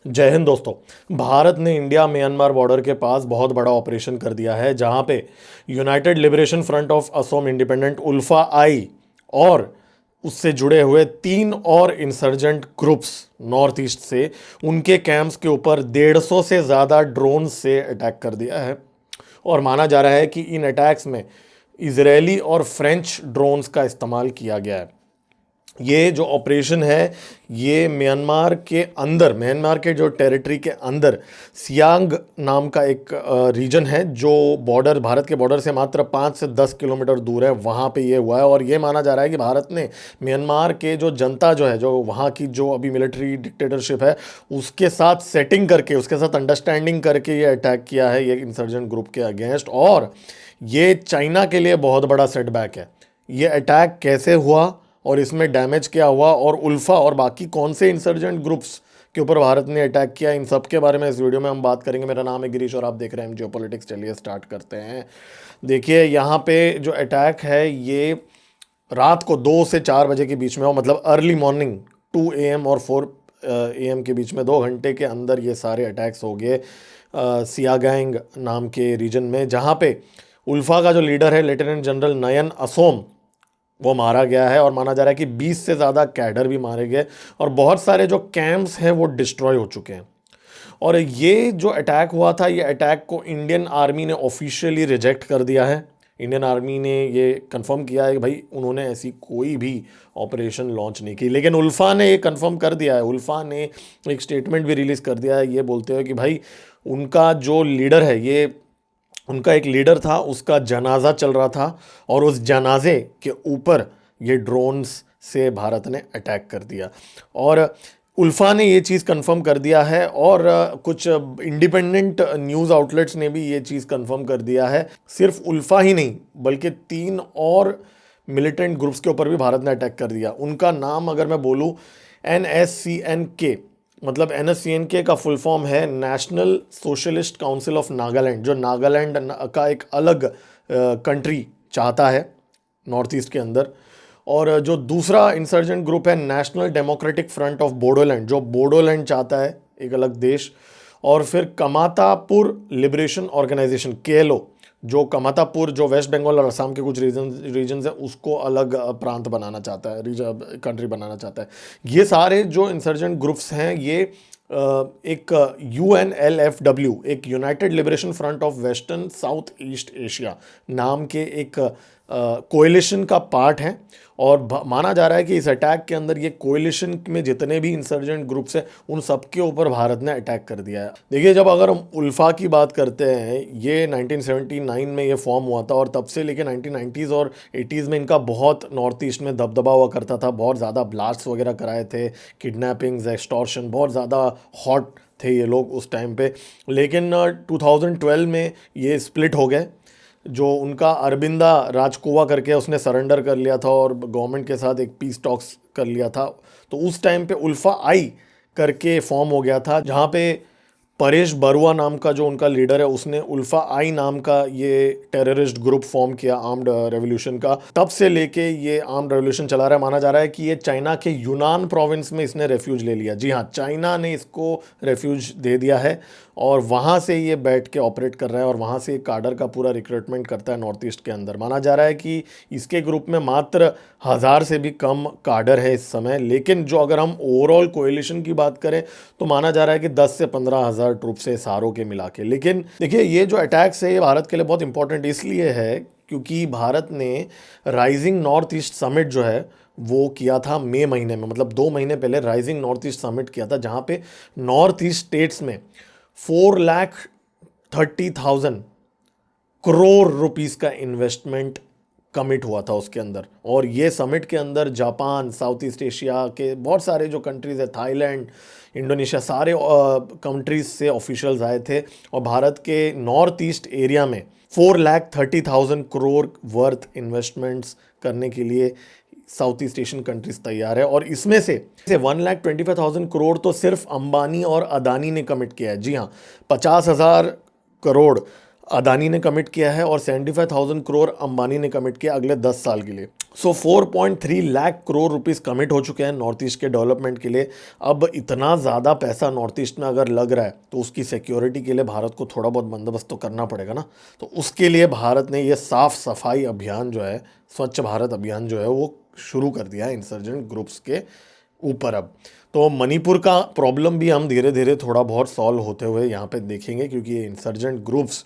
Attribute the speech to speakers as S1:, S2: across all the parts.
S1: जय हिंद दोस्तों। भारत ने इंडिया म्यांमार बॉर्डर के पास बहुत बड़ा ऑपरेशन कर दिया है, जहां पे United Liberation Front of Asom independent ULFA I और उससे जुड़े हुए 3 और इंसर्जेंट ग्रुप्स नॉर्थ ईस्ट से उनके कैंप्स के ऊपर 150 से ज़्यादा ड्रोन से अटैक कर दिया है। और माना जा रहा है कि इन अटैक्स में इजरायली और फ्रेंच ड्रोन्स का इस्तेमाल किया गया है। ये जो ऑपरेशन है ये म्यांमार के जो टेरिटरी के अंदर सियांग नाम का एक रीजन है जो बॉर्डर भारत के बॉर्डर से मात्र 5 से 10 किलोमीटर दूर है, वहाँ पे ये हुआ है। और ये माना जा रहा है कि भारत ने म्यांमार के जो जनता जो है, जो वहाँ की जो अभी मिलिट्री डिक्टेटरशिप है, उसके साथ सेटिंग करके, उसके साथ अंडरस्टैंडिंग करके ये अटैक किया है ये इंसर्जेंट ग्रुप के अगेंस्ट। और ये चाइना के लिए बहुत बड़ा सेटबैक है। ये अटैक कैसे हुआ और इसमें डैमेज क्या हुआ और उल्फा और बाकी कौन से इंसर्जेंट ग्रुप्स के ऊपर भारत ने अटैक किया, इन सब के बारे में इस वीडियो में हम बात करेंगे। मेरा नाम है गिरीश और आप देख रहे हैं जियोपॉलिटिक्स। चलिए स्टार्ट करते हैं। देखिए, यहाँ पे जो अटैक है ये रात को 2 से 4 बजे के बीच में हो, मतलब अर्ली मॉर्निंग 2 AM और 4 AM के बीच में 2 घंटे के अंदर ये सारे अटैक्स हो गए सियागैंग नाम के रीजन में, जहाँ पे उल्फा का जो लीडर है लेफ्टिनेंट जनरल नयन असोम, वो मारा गया है। और माना जा रहा है कि 20 से ज़्यादा कैडर भी मारे गए और बहुत सारे जो कैंप्स हैं वो डिस्ट्रॉय हो चुके हैं। और ये जो अटैक हुआ था, ये अटैक को इंडियन आर्मी ने ऑफिशियली रिजेक्ट कर दिया है। इंडियन आर्मी ने ये कंफर्म किया है कि भाई उन्होंने ऐसी कोई भी ऑपरेशन लॉन्च नहीं की। लेकिन उल्फा ने ये कंफर्म कर दिया है, उल्फा ने एक स्टेटमेंट भी रिलीज़ कर दिया है ये बोलते हुए कि भाई उनका जो लीडर है, ये उनका एक लीडर था, उसका जनाजा चल रहा था और उस जनाजे के ऊपर ये ड्रोन्स से भारत ने अटैक कर दिया। और उल्फा ने ये चीज़ कंफर्म कर दिया है और कुछ इंडिपेंडेंट न्यूज़ आउटलेट्स ने भी ये चीज़ कंफर्म कर दिया है। सिर्फ उल्फा ही नहीं बल्कि 3 और मिलिटेंट ग्रुप्स के ऊपर भी भारत ने अटैक कर दिया। उनका नाम अगर मैं बोलूँ, NSCNK, मतलब NSCNK का फुल फॉर्म है national socialist council of Nagaland, जो नागालैंड का एक अलग कंट्री चाहता है नॉर्थ ईस्ट के अंदर। और जो दूसरा इंसर्जेंट ग्रुप है national democratic front of Bodoland, जो बोडोलैंड चाहता है एक अलग देश। और फिर कमातापुर लिबरेशन ऑर्गेनाइजेशन KLO, जो कमातापुर जो वेस्ट बंगाल और असम के कुछ रीजन्स है उसको अलग प्रांत बनाना चाहता है, कंट्री बनाना चाहता है। ये सारे जो इंसर्जेंट ग्रुप्स हैं ये एक UNLFW, एक United Liberation Front of western south east Asia नाम के एक कोएलिशन का पार्ट है। और माना जा रहा है कि इस अटैक के अंदर ये कोएलिशन में जितने भी इंसर्जेंट ग्रुप्स हैं उन सब के ऊपर भारत ने अटैक कर दिया है। देखिए, जब अगर हम उल्फा की बात करते हैं, ये 1979 में ये फॉर्म हुआ था और तब से लेके 1990s और 80s में इनका बहुत नॉर्थ ईस्ट में दबदबा हुआ करता था। बहुत ज़्यादा ब्लास्ट्स वगैरह कराए थे, किडनैपिंग्स, एक्सटॉर्शन, बहुत ज़्यादा हॉट थे ये लोग उस टाइम पे। लेकिन 2012 में ये स्प्लिट हो गए। जो उनका अरबिंदा राजकोवा करके उसने सरेंडर कर लिया था और गवर्नमेंट के साथ एक पीस टॉक्स कर लिया था। तो उस टाइम पे उल्फा आई करके फॉर्म हो गया था, जहाँ पे परेश बरुआ नाम का जो उनका लीडर है उसने उल्फा आई नाम का ये टेररिस्ट ग्रुप फॉर्म किया आर्म्ड रेवोल्यूशन का। तब से लेके ये आर्म्ड रेवोल्यूशन चला रहा है। माना जा रहा है कि ये चाइना के यूनान प्रोविंस में इसने रेफ्यूज ले लिया। जी हाँ, चाइना ने इसको रेफ्यूज दे दिया है और वहाँ से ये बैठ के ऑपरेट कर रहा है और वहाँ से काडर का पूरा रिक्रूटमेंट करता है नॉर्थ ईस्ट के अंदर। माना जा रहा है कि इसके ग्रुप में मात्र 1000 से भी कम काडर है इस समय। लेकिन जो अगर हम ओवरऑल कोएलिशन की बात करें तो माना जा रहा है कि 10 से 15 हज़ार ट्रूप्स है सारों के मिला के। लेकिन देखिए, ये जो अटैक्स है ये भारत के लिए बहुत इंपॉर्टेंट इसलिए है क्योंकि भारत ने राइजिंग नॉर्थ ईस्ट समिट जो है वो किया था मई महीने में, मतलब 2 महीने पहले राइजिंग नॉर्थ ईस्ट समिट किया था, जहाँ पे नॉर्थ ईस्ट स्टेट्स में 4,30,000 करोड़ रुपीस का इन्वेस्टमेंट कमिट हुआ था उसके अंदर। और ये समिट के अंदर जापान, साउथ ईस्ट एशिया के बहुत सारे जो कंट्रीज़ है, थाईलैंड, इंडोनेशिया, सारे कंट्रीज़ से ऑफिशियल्स आए थे। और भारत के नॉर्थ ईस्ट एरिया में 4,30,000 करोड़ वर्थ इन्वेस्टमेंट्स करने के लिए साउथ ईस्ट एशियन कंट्रीज तैयार है। और इसमें से 1,25,000 करोड़ तो सिर्फ अंबानी और अदानी ने कमिट किया है। जी हाँ, 50,000 करोड़ अदानी ने कमिट किया है और 75,000 करोड़ अंबानी ने कमिट किया अगले 10 साल के लिए। सो 4.3 लाख करोड़ रुपीस कमिट हो चुके हैं नॉर्थ ईस्ट के डेवलपमेंट के लिए। अब इतना ज़्यादा पैसा नॉर्थ ईस्ट में अगर लग रहा है तो उसकी सिक्योरिटी के लिए भारत को थोड़ा बहुत बंदोबस्त तो करना पड़ेगा ना। तो उसके लिए भारत ने ये साफ सफाई अभियान जो है, स्वच्छ भारत अभियान जो है, वो शुरू कर दिया है इंसर्जेंट ग्रुप्स के ऊपर। अब तो मणिपुर का प्रॉब्लम भी हम धीरे धीरे थोड़ा बहुत सॉल्व होते हुए यहाँ पे देखेंगे, क्योंकि ये इंसर्जेंट ग्रुप्स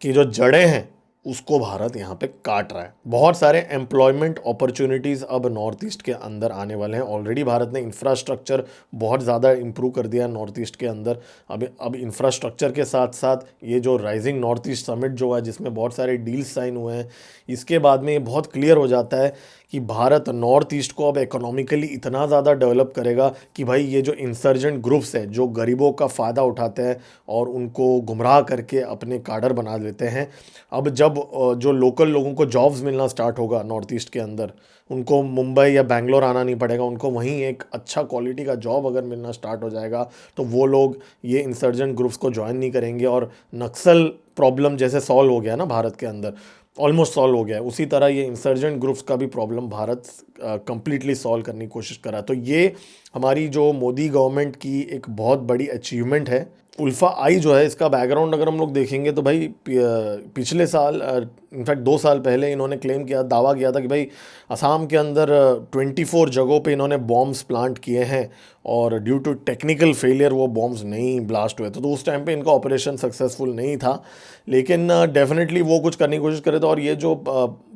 S1: की जो जड़ें हैं उसको भारत यहाँ पे काट रहा है। बहुत सारे एम्प्लॉयमेंट अपॉर्चुनिटीज़ अब नॉर्थ ईस्ट के अंदर आने वाले हैं। ऑलरेडी भारत ने इंफ्रास्ट्रक्चर बहुत ज़्यादा इंप्रूव कर दिया है नॉर्थ ईस्ट के अंदर। अब इंफ्रास्ट्रक्चर के साथ साथ ये जो राइजिंग नॉर्थ ईस्ट समिट जो है, जिसमें बहुत सारे डील्स साइन हुए हैं, इसके बाद में ये बहुत क्लियर हो जाता है कि भारत नॉर्थ ईस्ट को अब इकोनॉमिकली इतना ज़्यादा डेवलप करेगा कि भाई ये जो इंसर्जेंट ग्रुप्स हैं जो गरीबों का फ़ायदा उठाते हैं और उनको गुमराह करके अपने काडर बना देते हैं, अब जब जो लोकल लोगों को जॉब्स मिलना स्टार्ट होगा नॉर्थ ईस्ट के अंदर, उनको मुंबई या बैंगलोर आना नहीं पड़ेगा, उनको वहीं एक अच्छा क्वालिटी का जॉब अगर मिलना स्टार्ट हो जाएगा तो वो लोग ये इंसर्जेंट ग्रुप्स को ज्वाइन नहीं करेंगे। और नक्सल प्रॉब्लम जैसे सॉल्व हो गया ना भारत के अंदर, ऑलमोस्ट सॉल्व हो गया है, उसी तरह ये इंसर्जेंट ग्रुप्स का भी प्रॉब्लम भारत कंप्लीटली सॉल्व करने की कोशिश कर रहा है। तो ये हमारी जो मोदी गवर्नमेंट की एक बहुत बड़ी अचीवमेंट है। उल्फा आई जो है, इसका बैकग्राउंड अगर हम लोग देखेंगे तो भाई पिछले साल, इनफैक्ट 2 साल पहले इन्होंने क्लेम किया, दावा किया था कि भाई असम के अंदर 24 जगहों पे इन्होंने बॉम्ब्स प्लांट किए हैं और ड्यू टू टेक्निकल फेलियर वो बॉम्ब्स नहीं ब्लास्ट हुए थे। तो उस टाइम पे इनका ऑपरेशन सक्सेसफुल नहीं था, लेकिन डेफिनेटली वो कुछ करने की कोशिश करे थे। और ये जो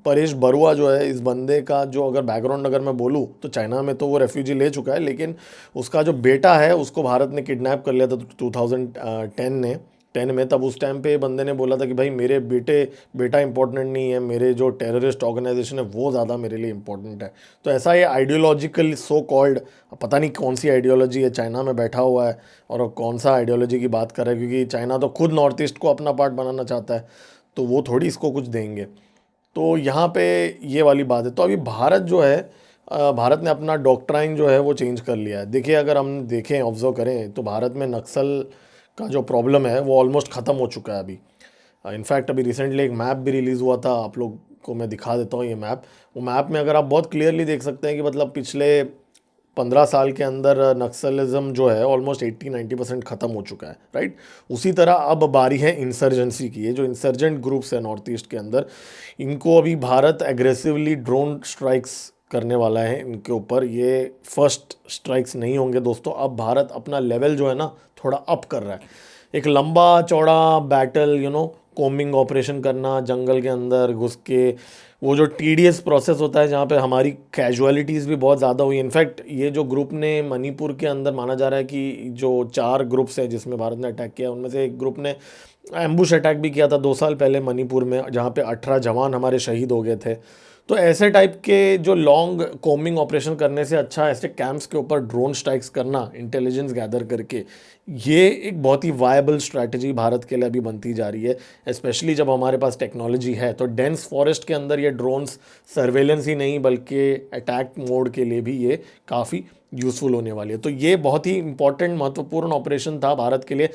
S1: परेश बरुआ जो है, इस बंदे का जो अगर बैकग्राउंड अगर मैं बोलूँ तो चाइना में तो वो रेफ्यूजी ले चुका है, लेकिन उसका जो बेटा है उसको भारत ने किडनैप कर लिया था 2010 में। तब उस टाइम पे बंदे ने बोला था कि भाई मेरे बेटा इंपॉर्टेंट नहीं है, मेरे जो टेररिस्ट ऑर्गेनाइजेशन है वो ज़्यादा मेरे लिए इंपॉर्टेंट है। तो ऐसा ये आइडियोलॉजिकल सो कॉल्ड, पता नहीं कौन सी आइडियोलॉजी है, चाइना में बैठा हुआ है और कौन सा आइडियोलॉजी की बात कर रहा है, क्योंकि चाइना तो खुद नॉर्थ ईस्ट को अपना पार्ट बनाना चाहता है, तो वो थोड़ी इसको कुछ देंगे। तो यहाँ पे ये वाली बात है। तो अभी भारत जो है, भारत ने अपना डॉक्ट्राइन जो है वो चेंज कर लिया है। देखिए, अगर हम देखें, ऑब्जर्व करें, तो भारत में नक्सल का जो प्रॉब्लम है वो ऑलमोस्ट ख़त्म हो चुका है अभी। इनफैक्ट अभी रिसेंटली एक मैप भी रिलीज़ हुआ था, आप लोग को मैं दिखा देता हूँ ये मैप। वो मैप में अगर आप बहुत क्लियरली देख सकते हैं कि मतलब पिछले 15 साल के अंदर नक्सलिज्म जो है ऑलमोस्ट 80-90% ख़त्म हो चुका है, राइट। उसी तरह अब बारी है इंसर्जेंसी की। ये जो इंसर्जेंट ग्रुप्स है नॉर्थ ईस्ट के अंदर, इनको अभी भारत एग्रेसिवली ड्रोन स्ट्राइक्स करने वाला है इनके ऊपर। ये फर्स्ट स्ट्राइक्स नहीं होंगे दोस्तों, अब भारत अपना लेवल जो है ना थोड़ा अप कर रहा है। एक लंबा चौड़ा बैटल, कोमिंग ऑपरेशन करना, जंगल के अंदर घुस के, वो जो टीडियस प्रोसेस होता है जहाँ पे हमारी कैजुअलिटीज़ भी बहुत ज़्यादा हुई। इनफैक्ट ये जो ग्रुप ने मणिपुर के अंदर, माना जा रहा है कि जो 4 ग्रुप्स हैं जिसमें भारत ने अटैक किया, उनमें से एक ग्रुप ने एम्बुश अटैक भी किया था 2 साल पहले मणिपुर में, जहाँ पे 18 जवान हमारे शहीद हो गए थे। तो ऐसे टाइप के जो लॉन्ग कोमिंग ऑपरेशन करने से अच्छा ऐसे कैंप्स के ऊपर ड्रोन स्ट्राइक्स करना, इंटेलिजेंस गैदर करके, ये एक बहुत ही वायबल स्ट्रैटेजी भारत के लिए अभी बनती जा रही है। स्पेशली जब हमारे पास टेक्नोलॉजी है, तो डेंस फॉरेस्ट के अंदर ये ड्रोन्स सर्वेलेंस ही नहीं बल्कि अटैक मोड के लिए भी ये काफ़ी यूज़फुल होने वाली है। तो ये बहुत ही इंपॉर्टेंट, महत्वपूर्ण ऑपरेशन था भारत के लिए।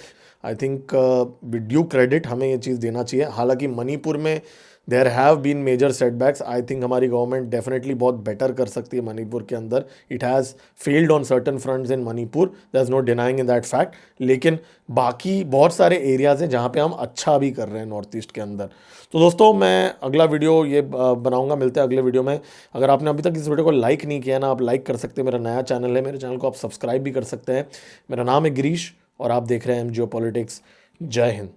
S1: I think with due credit हमें ये चीज़ देना चाहिए। हालांकि मणिपुर में there have been major setbacks. I think हमारी गवर्नमेंट डेफिनेटली बहुत बेटर कर सकती है मणिपुर के अंदर। It has failed on certain fronts in Manipur, there is no denying in that fact. लेकिन बाकी बहुत सारे एरियाज़ हैं जहाँ पे हम अच्छा भी कर रहे हैं नॉर्थ ईस्ट के अंदर। तो दोस्तों, मैं अगला वीडियो ये बनाऊंगा, मिलते हैं अगले वीडियो में। अगर आपने अभी तक इस वीडियो को लाइक नहीं किया ना, आप लाइक कर सकते हैं। मेरा नया चैनल है, मेरे चैनल को आप सब्सक्राइब भी कर सकते हैं। मेरा नाम है गिरीश और आप देख रहे हैं एम जियो पॉलिटिक्स। जय हिंद।